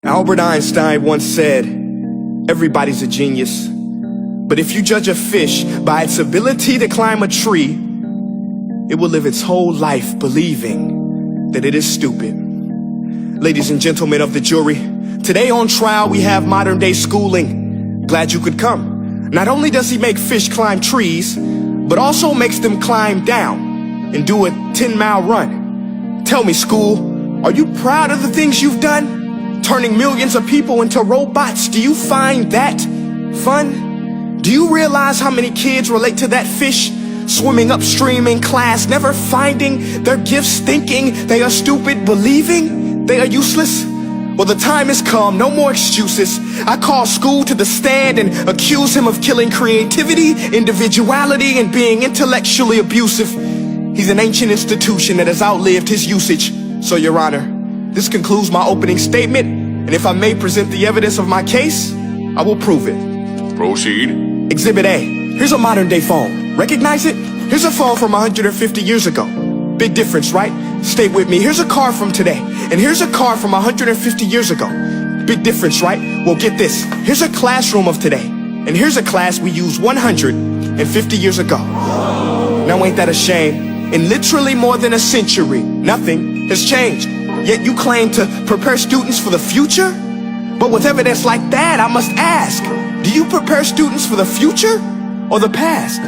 Albert Einstein once said, everybody's a genius, but if you judge a fish by its ability to climb a tree, it will live its whole life believing that it is stupid. Ladies and gentlemen of the jury, today on trial we have modern day schooling. Glad you could come. Not only does he make fish climb trees, but also makes them climb down and do a 10-mile run. Tell me, school, are you proud of the things you've done? Turning millions of people into robots, do you find that fun? Do you realize how many kids relate to that fish swimming upstream in class, never finding their gifts, thinking they are stupid, believing they are useless? Well, the time has come, no more excuses. I call school to the stand and accuse him of killing creativity, individuality, and being intellectually abusive. He's an ancient institution that has outlived his usage. So, Your Honor, this concludes my opening statement, and if I may present the evidence of my case, I will prove it. Proceed. Exhibit A. Here's a modern day phone. Recognize it? Here's a phone from 150 years ago. Big difference, right? Stay with me. Here's a car from today, and here's a car from 150 years ago. Big difference, right? Well, get this. Here's a classroom of today, and here's a class we used 150 years ago. Now ain't that a shame? In literally more than a century, nothing has changed. Yet you claim to prepare students for the future? But with evidence like that, I must ask, do you prepare students for the future or the past?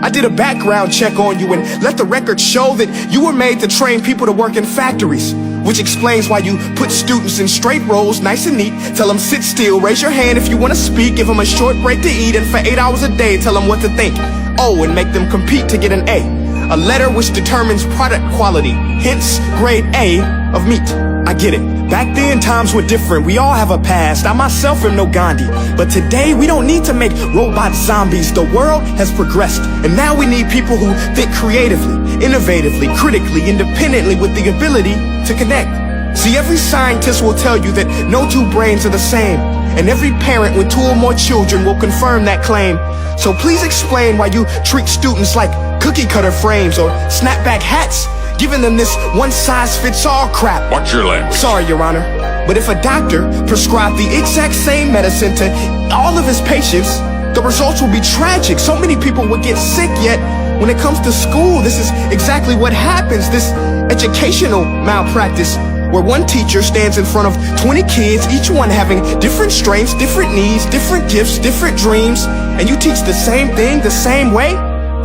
I did a background check on you and let the record show that you were made to train people to work in factories, which explains why you put students in straight rows, nice and neat, tell them sit still, raise your hand if you want to speak, give them a short break to eat, and for 8 hours a day, tell them what to think. Oh, and make them compete to get an A letter which determines product quality, hence grade A of meat. I get it. Back then, times were different. We all have a past. I myself am no Gandhi. But today, we don't need to make robot zombies. The world has progressed. And now we need people who think creatively, innovatively, critically, independently, with the ability to connect. See, every scientist will tell you that no two brains are the same. And every parent with 2 or more children will confirm that claim. So please explain why you treat students like cookie cutter frames or snapback hats, giving them this one-size-fits-all crap. Watch your language. Sorry, Your Honor, but if a doctor prescribed the exact same medicine to all of his patients, the results will be tragic. So many people would get sick, yet when it comes to school, this is exactly what happens. This educational malpractice, where one teacher stands in front of 20 kids, each one having different strengths, different needs, different gifts, different dreams, and you teach the same thing the same way?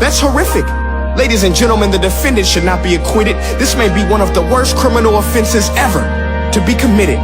That's horrific. Ladies and gentlemen, the defendant should not be acquitted. This may be one of the worst criminal offenses ever to be committed.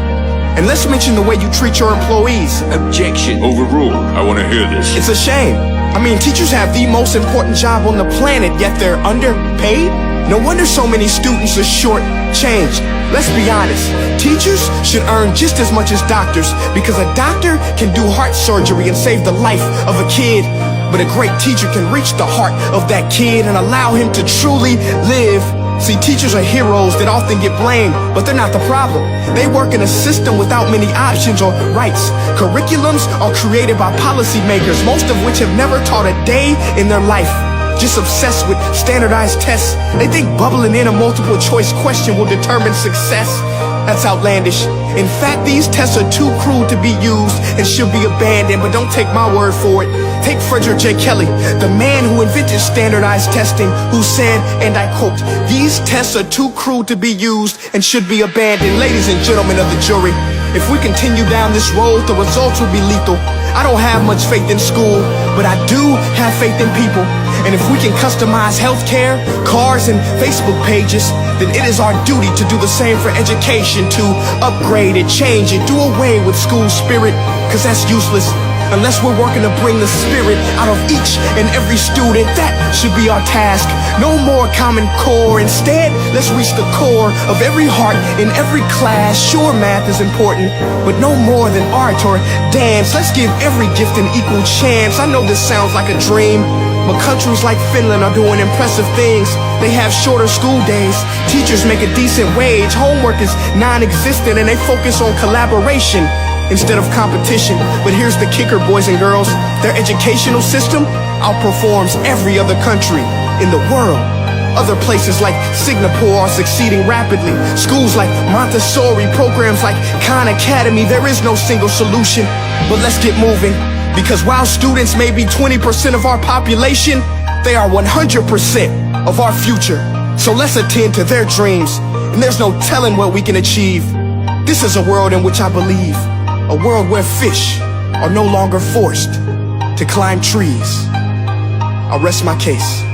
And let's mention the way you treat your employees. Objection. Overruled. I want to hear this. It's a shame. I mean, teachers have the most important job on the planet, yet they're underpaid? No wonder so many students are short-changed. Let's be honest, teachers should earn just as much as doctors, because a doctor can do heart surgery and save the life of a kid, but a great teacher can reach the heart of that kid and allow him to truly live. See, teachers are heroes that often get blamed, but they're not the problem. They work in a system without many options or rights. Curriculums are created by policymakers, most of which have never taught a day in their life. Just obsessed with standardized tests. They think bubbling in a multiple choice question will determine success. That's outlandish. In fact, these tests are too cruel to be used and should be abandoned, but don't take my word for it. Take Frederick J. Kelly, the man who invented standardized testing, who said, and I quote, "These tests are too cruel to be used and should be abandoned." Ladies and gentlemen of the jury, if we continue down this road, the results will be lethal. I don't have much faith in school, but I do have faith in people. And if we can customize healthcare, cars, and Facebook pages, then it is our duty to do the same for education, to upgrade it, change it, do away with school spirit, because that's useless. Unless we're working to bring the spirit out of each and every student, that should be our task. No more Common Core. Instead, let's reach the core of every heart in every class. Sure, math is important, but no more than art or dance. Let's give every gift an equal chance. I know this sounds like a dream, but countries like Finland are doing impressive things. They have shorter school days. Teachers make a decent wage. Homework is non-existent, and they focus on collaboration instead of competition. But here's the kicker, boys and girls. Their educational system outperforms every other country in the world. Other places like Singapore are succeeding rapidly. Schools like Montessori, programs like Khan Academy, there is no single solution. But let's get moving, because while students may be 20% of our population, they are 100% of our future. So let's attend to their dreams, and there's no telling what we can achieve. This is a world in which I believe, a world where fish are no longer forced to climb trees. I'll rest my case.